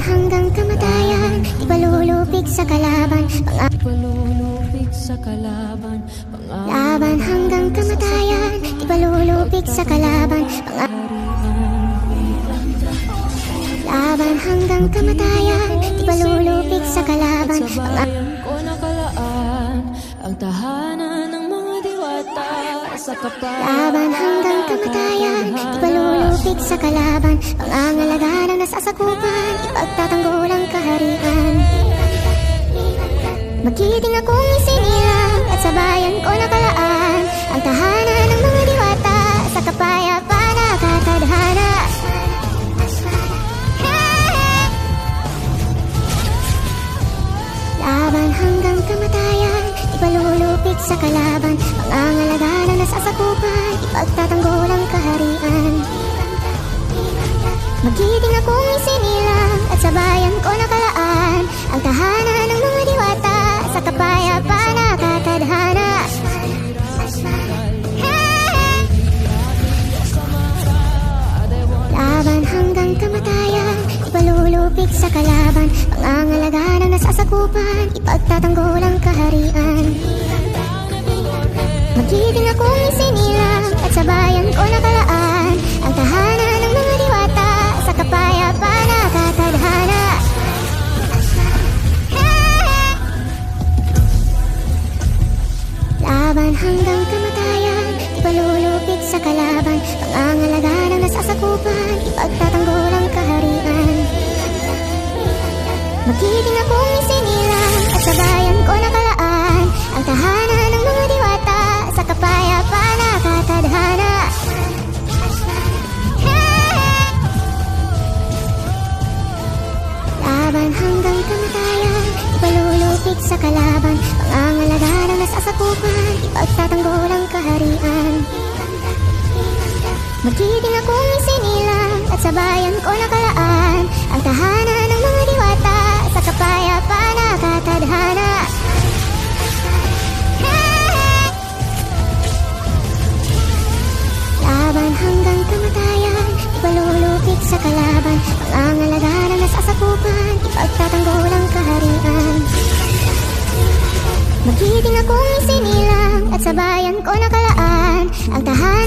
hanggang kamatayan, di palulupig sa kalaban, palulupig sa kalaban, laban hanggang kamatayan, di palulupig sa kalaban, laban hanggang kamatayan, di palulupig sa kalaban, sa bayan ko nakalaan ang tahanan ng mga diwata sa kapal. laban hanggang kamatayan, di palulupig sa kalaban, pangangalaga ng nasasakupan, ipagtatanggol ang kaharian. Magiting akong isinilang at sa bayan ko nakalaan ang tahanan ng mga diwata sa kapayapaan na katadhana. Laban hanggang kamatayan, di palulupig sa kalaban, pangangalaga ng nasasakupan, ipagtatanggol ang kaharian. Magiting akong isinilang at sa bayan ko nakalaan ang tahanan ng mga diwata sa kapayapaan na katadhana. Laban hanggang kamatayan, di palulupig sa kalaban, pangangalaga ng nasasakupan, ipagtatanggol ang kaharian. Magiting akong isinilang at sa bayan ko nakalaan ang tahanan ng mga diwata sa kapayapaan na katadhana. Laban hanggang kamatayan, di palulupig sa kalaban, pangangalaga ng nasasakupan, ipagtatanggol ang kaharian. Magiting akong isinilang at sa bayan ko nakalaan ang tahanan ng mga diwata sa kapayapaan na katadhana. Laban hanggang kamatayan, di palulupig sa kalaban, pangangalaga ng nasasakupan, ipagtatanggol ang kaharian. Magiting akong isinilang at sa bayan ko nakalaan ang tahanan ng mga diwata sa kapayapaan na katadhana. Laban hanggang kamatayan, di palulupig sa kalaban, pangangalaga ng nasasakupan, ipagtatanggol ang kaharian. Magiting akong isinilang at sa bayan ko nakalaan ang tahanan